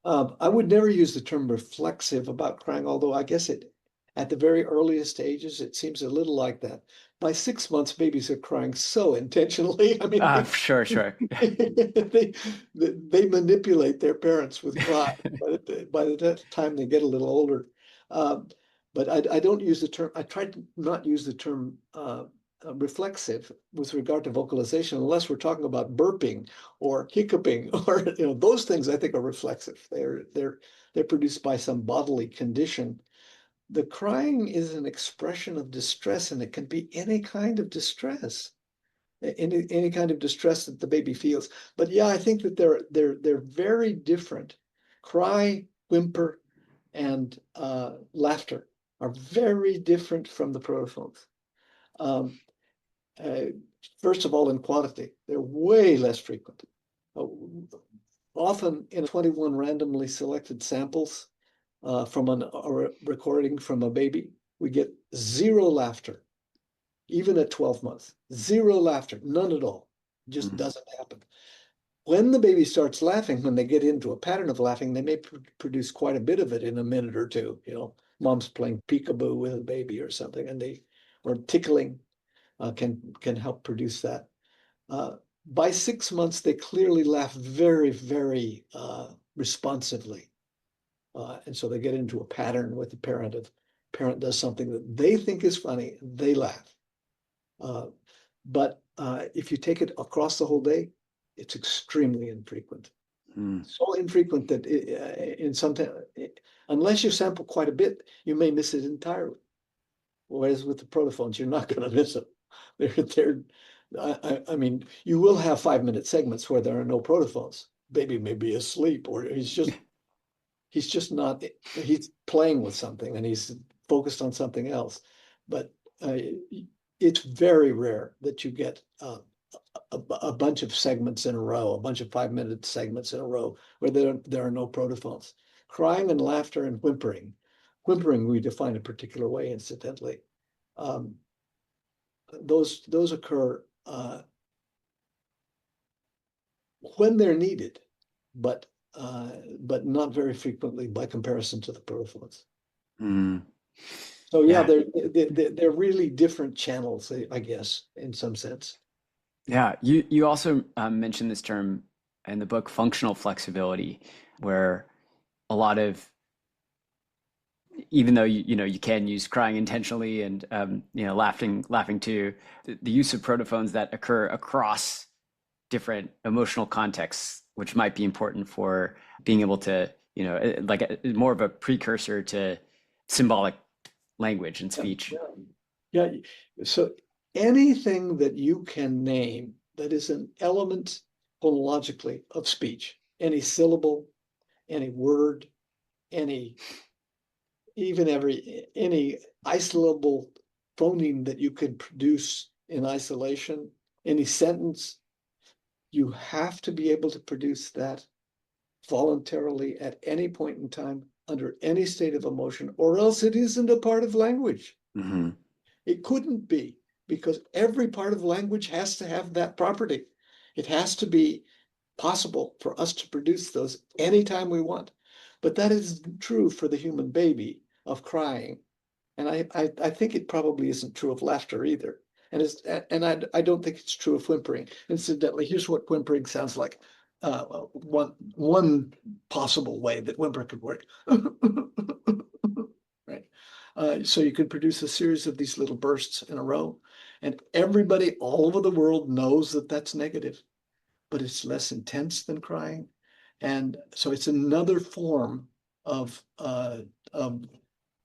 I would never use the term reflexive about crying, although I guess at the very earliest ages, it seems a little like that. By 6 months, babies are crying so intentionally. I mean,
sure.
they manipulate their parents with crying by the time they get a little older. But I don't use the term. I try to not use the term reflexive with regard to vocalization, unless we're talking about burping or hiccuping, or those things I think are reflexive. They're produced by some bodily condition. The crying is an expression of distress, and it can be any kind of distress, any kind of distress that the baby feels. But yeah, I think that they're very different. Cry, whimper, and laughter are very different from the protophones. First of all, in quantity, they're way less frequent. Often in 21 randomly selected samples from a recording from a baby, we get zero laughter, even at 12 months. Zero laughter, none at all. It just doesn't happen. When the baby starts laughing, when they get into a pattern of laughing, they may produce quite a bit of it in a minute or two. Mom's playing peekaboo with a baby or something, or tickling can help produce that. By 6 months, they clearly laugh very, very responsively. And so they get into a pattern with the parent. If the parent does something that they think is funny, they laugh. But if you take it across the whole day, it's extremely infrequent. So infrequent that unless you sample quite a bit, you may miss it entirely. Whereas with the protophones, you're not going to miss them. I mean, you will have 5-minute segments where there are no protophones. Baby may be asleep, or he's just not, he's playing with something and he's focused on something else. But it's very rare that you get a bunch of segments in a row, a bunch of 5-minute segments in a row where there are no protophones. Crying and laughter and whimpering. Whimpering we define a particular way, incidentally. Those occur when they're needed, but not very frequently by comparison to the protophones.
Mm.
So yeah,
Yeah.
they're really different channels, I guess, in some sense.
Yeah, you also mentioned this term in the book, functional flexibility, where a lot of, even though you can use crying intentionally and laughing too, the use of protophones that occur across different emotional contexts, which might be important for being able to, more of a precursor to symbolic language and speech.
Yeah. So anything that you can name that is an element phonologically of speech, any syllable, any word, any isolable phoneme that you can produce in isolation, any sentence, you have to be able to produce that voluntarily at any point in time, under any state of emotion, or else it isn't a part of language.
Mm-hmm.
It couldn't be, because every part of language has to have that property. It has to be possible for us to produce those anytime we want. But that is true for the human baby of crying. And I think it probably isn't true of laughter either. I don't think it's true of whimpering. Incidentally, here's what whimpering sounds like. One possible way that whimper could work. Right. So you could produce a series of these little bursts in a row, and everybody all over the world knows that that's negative, but it's less intense than crying. And so it's another form of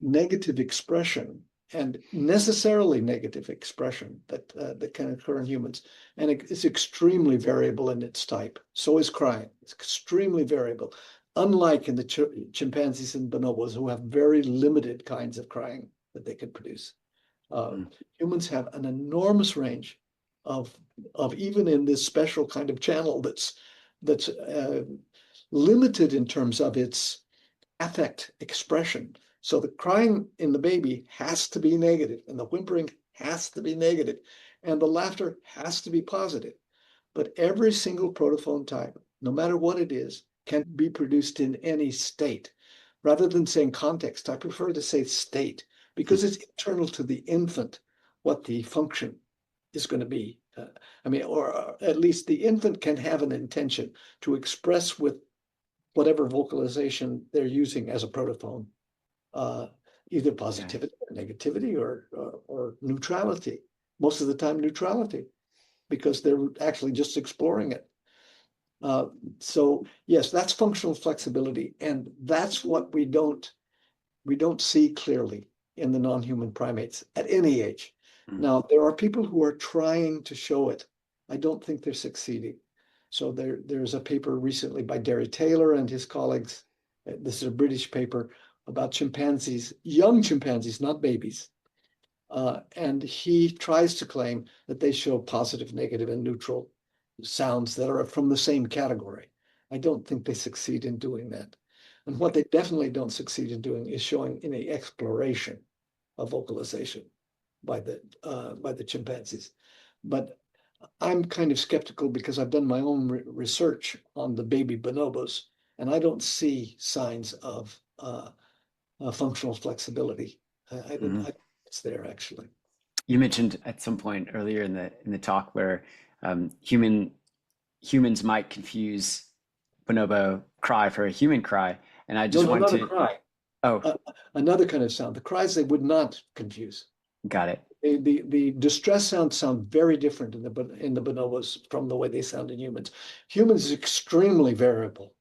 negative expression, and necessarily negative expression that can occur in humans. And it's extremely variable in its type. So is crying. It's extremely variable, unlike in the chimpanzees and bonobos, who have very limited kinds of crying that they can produce. Humans have an enormous range of even in this special kind of channel that's limited in terms of its affect expression. So the crying in the baby has to be negative, and the whimpering has to be negative, and the laughter has to be positive. But every single protophone type, no matter what it is, can be produced in any state. Rather than saying context, I prefer to say state, because it's internal to the infant what the function is going to be. Or at least the infant can have an intention to express with whatever vocalization they're using as a protophone, either positivity or negativity or neutrality. Most of the time, neutrality, because they're actually just exploring it. So yes, that's functional flexibility, and that's what we don't see clearly in the non-human primates at any age. Now, there are people who are trying to show it. I don't think they're succeeding. So there's a paper recently by Derry Taylor and his colleagues. This is a British paper about chimpanzees, young chimpanzees, not babies. And he tries to claim that they show positive, negative, and neutral sounds that are from the same category. I don't think they succeed in doing that. And what they definitely don't succeed in doing is showing any exploration of vocalization by the chimpanzees. But I'm kind of skeptical because I've done my own research on the baby bonobos, and I don't see signs of functional flexibility. I it's there actually.
You mentioned at some point earlier in the talk where humans might confuse bonobo cry for a human cry, and I just wanted to.
Cry.
Oh,
another kind of sound. The cries they would not confuse.
Got it.
The distress sounds sound very different in the bonobos from the way they sound in humans. Humans is extremely variable,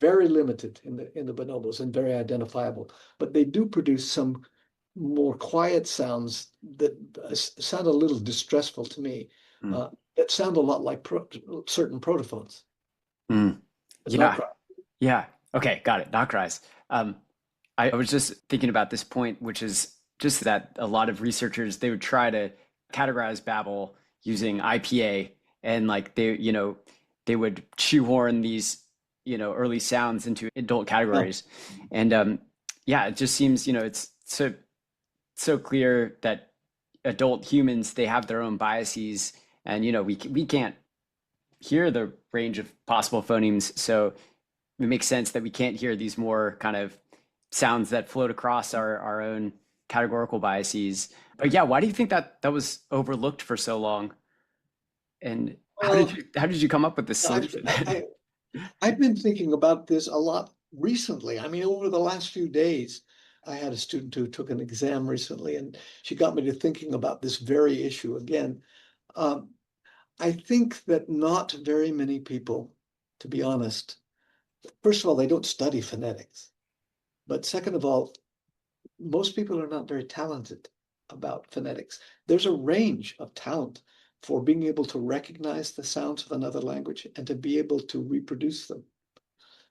very limited in the bonobos, and very identifiable. But they do produce some more quiet sounds that sound a little distressful to me. That sound a lot like certain protophones.
Yeah. Yeah. Okay. Got it. Not cries. I was just thinking about this point, which is just that a lot of researchers, they would try to categorize Babble using IPA, and like they would shoehorn these early sounds into adult
Yeah.
categories, and yeah, it just seems it's so clear that adult humans, they have their own biases, and we can't hear the range of possible phonemes, so it makes sense that we can't hear these more kind of sounds that float across our own categorical biases. But yeah, why do you think that that was overlooked for so long? And
Well,
how did you come up with this
I've,
solution?
I've been thinking about this a lot recently. I mean, over the last few days, I had a student who took an exam recently, and she got me to thinking about this very issue again. Um, I think that not very many people, to be honest, first of all, they don't study phonetics. But second of all, most people are not very talented about phonetics. There's a range of talent for being able to recognize the sounds of another language and to be able to reproduce them.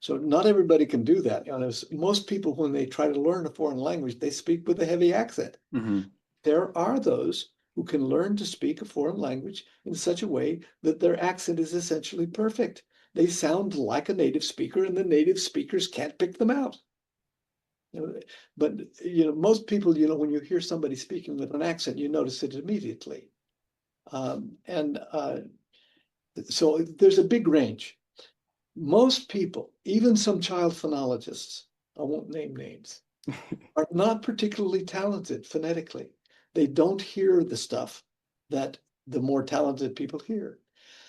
So not everybody can do that. Most people, when they try to learn a foreign language, they speak with a heavy accent.
Hmm.
There are those who can learn to speak a foreign language in such a way that their accent is essentially perfect. They sound like a native speaker, and the native speakers can't pick them out. But most people, when you hear somebody speaking with an accent, you notice it immediately. And so there's a big range. Most people, even some child phonologists, I won't name names, are not particularly talented phonetically. They don't hear the stuff that the more talented people hear.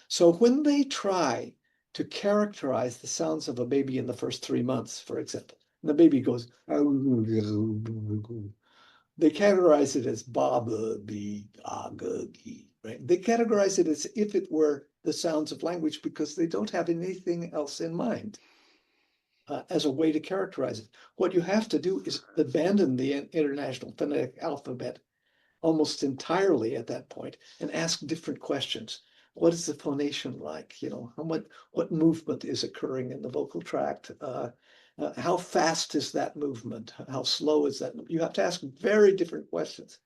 So when they try to characterize the sounds of a baby in the first 3 months, for example, and the baby goes, they categorize it as baba, be, aga, gi, right? They categorize it as if it were the sounds of language because they don't have anything else in mind as a way to characterize it. What you have to do is abandon the International Phonetic Alphabet almost entirely at that point and ask different questions. What is the phonation like? What movement is occurring in the vocal tract? How fast is that movement? How slow is that? You have to ask very different questions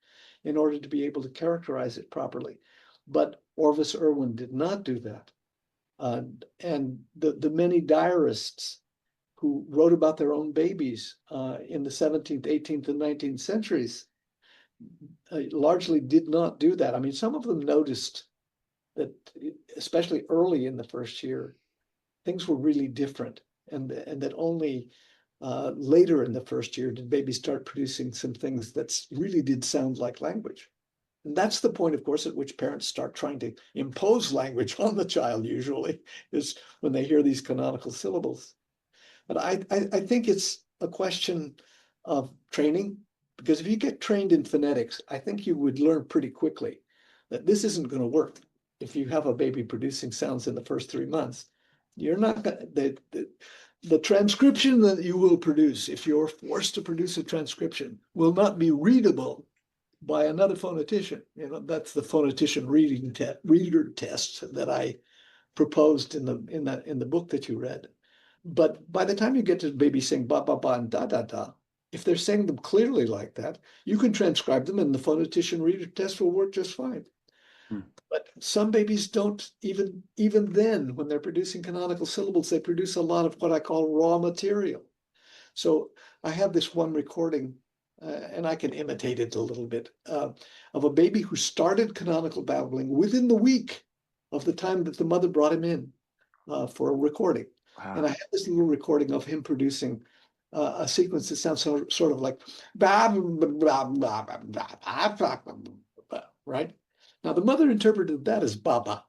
in order to be able to characterize it properly. But Orvis Irwin did not do that. And the many diarists who wrote about their own babies in the 17th, 18th, and 19th centuries largely did not do that. I mean, some of them noticed that, especially early in the first year, things were really different, and that only later in the first year did babies start producing some things that really did sound like language. And that's the point, of course, at which parents start trying to impose language on the child, usually, is when they hear these canonical syllables. But I think it's a question of training, because if you get trained in phonetics, I think you would learn pretty quickly that this isn't going to work. If you have a baby producing sounds in the first 3 months, you're not going to, the transcription that you will produce, if you're forced to produce a transcription, will not be readable by another phonetician. That's the phonetician reader test that I proposed in the book that you read. But by the time you get to the baby saying ba ba ba and da da da, if they're saying them clearly like that, you can transcribe them and the phonetician reader test will work just fine.
Hmm.
But some babies don't, even then, when they're producing canonical syllables, they produce a lot of what I call raw material. So I have this one recording, and I can imitate it a little bit, of a baby who started canonical babbling within the week of the time that the mother brought him in for a recording. And I
Wow.
have this little recording of him producing a sequence that sounds sort of like right? Now the mother interpreted that as baba.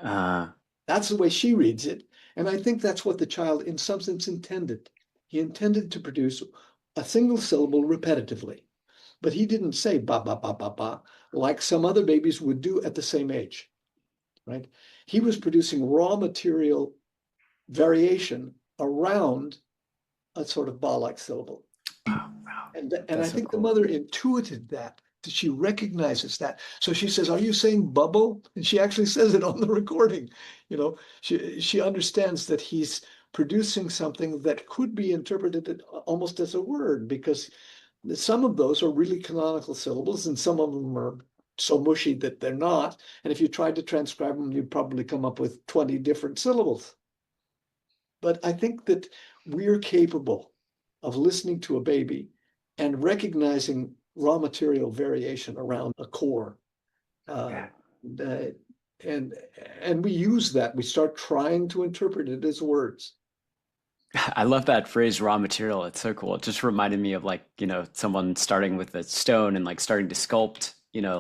Uh,
That's the way she reads it. And I think that's what the child in some sense intended. He intended to produce a single syllable repetitively, but he didn't say ba ba ba ba ba like some other babies would do at the same age, right? He was producing raw material variation around a sort of ba-like syllable.
wow, wow.
And I
That's so
think the
cool.
mother intuited that she recognizes that. So she says, "Are you saying bubble?" And she actually says it on the recording. She understands that he's producing something that could be interpreted almost as a word, because some of those are really canonical syllables and some of them are so mushy that they're not. And if you tried to transcribe them, you'd probably come up with 20 different syllables. But I think that we're capable of listening to a baby and recognizing raw material variation around a core. Uh,
Yeah.
and and we use that. We start trying to interpret it as words.
I love that phrase, raw material. It's so cool. It just reminded me of like, someone starting with a stone and like starting to sculpt,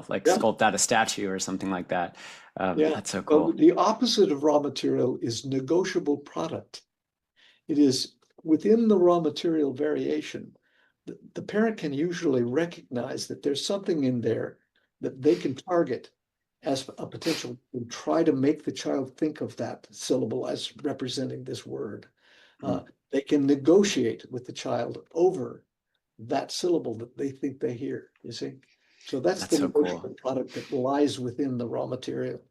like
Yeah,
sculpt out a statue or something like that.
yeah.
That's so
Well,
cool.
the opposite of raw material is negotiable product. It is within the raw material variation. The parent can usually recognize that there's something in there that they can target as a potential and try to make the child think of that syllable as representing this word.
Mm,
They can negotiate with the child over that syllable that they think they hear, you see? So that's
that's
the
so cool.
negotiable product that lies within the raw material.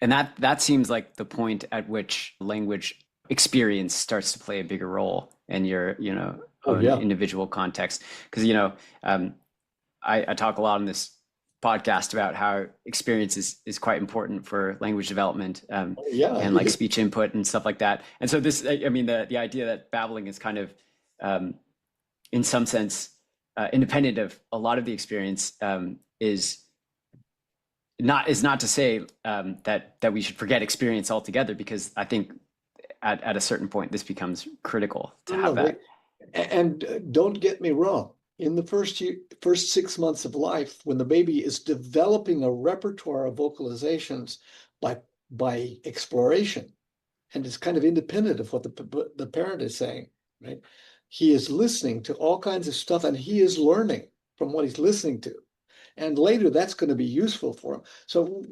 And that seems like the point at which language experience starts to play a bigger role in your,
Oh,
own
yeah.
individual context. Because, I talk a lot on this podcast about how experience is quite important for language development,
Oh, yeah.
and like speech input and stuff like that. And so this, I mean, the idea that babbling is kind of, in some sense, independent of a lot of the experience, is not to say, that we should forget experience altogether, because I think at a certain point this becomes critical to
No,
have
no,
that.
and don't get me wrong. In the first 6 months of life, when the baby is developing a repertoire of vocalizations by exploration, and it's kind of independent of what the parent is saying, right? He is listening to all kinds of stuff, and he is learning from what he's listening to. And later, that's going to be useful for him. So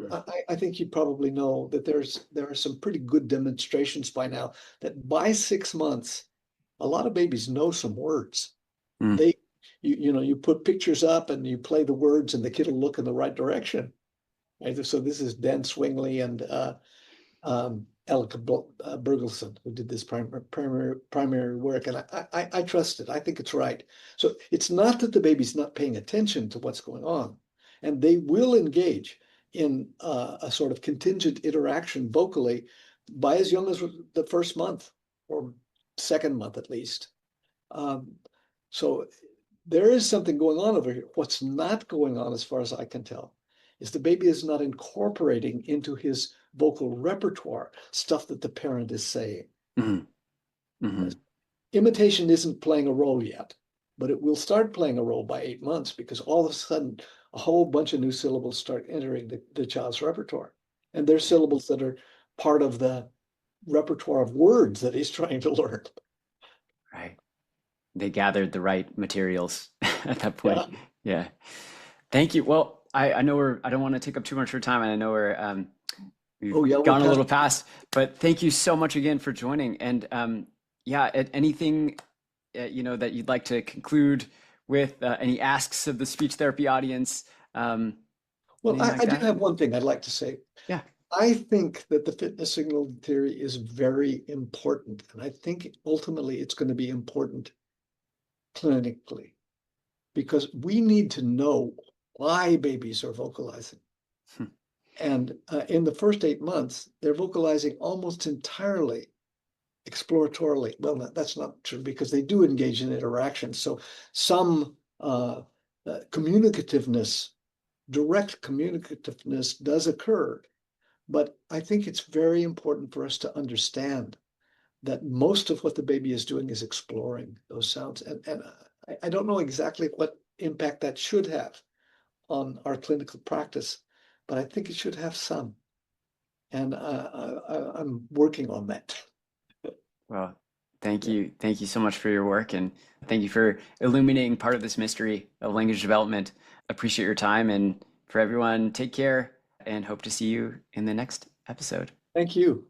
I think you probably know that there are some pretty good demonstrations by now that by 6 months, a lot of babies know some words.
Mm,
They, you put pictures up and you play the words, and the kid will look in the right direction. Right? So this is Dan Swingley and Elke Bergelson, who did this primary work, and I trust it. I think it's right. So it's not that the baby's not paying attention to what's going on, and they will engage in a sort of contingent interaction vocally by as young as the first month or second month at least. Um, so there is something going on over here. What's not going on, as far as I can tell, is the baby is not incorporating into his vocal repertoire stuff that the parent is saying.
mm, mm,
Imitation isn't playing a role yet, but it will start playing a role by 8 months, because all of a sudden a whole bunch of new syllables start entering the child's repertoire. And they're syllables that are part of the repertoire of words that he's trying to learn.
right. They gathered the right materials at that point.
Yeah.
Yeah. Thank you. Well, I know I don't want to take up too much of your time, and I know we've
Oh, yeah.
gone a little past, but thank you so much again for joining. And yeah, anything, that you'd like to conclude with, any asks of the speech therapy audience?
Well,
Anything like
I do
that?
have one thing I'd like to say.
Yeah.
I think that the fitness signal theory is very important, and I think ultimately it's going to be important clinically, because we need to know why babies are vocalizing.
Hmm.
And in the first 8 months, they're vocalizing almost entirely exploratorily. Well, that's not true, because they do engage in interaction. So some communicativeness, direct communicativeness does occur. But I think it's very important for us to understand that most of what the baby is doing is exploring those sounds. And I don't know exactly what impact that should have on our clinical practice, but I think it should have some. And I'm working on that.
Well, thank you. Thank you so much for your work, and thank you for illuminating part of this mystery of language development. Appreciate your time, and for everyone, take care and hope to see you in the next episode.
Thank you.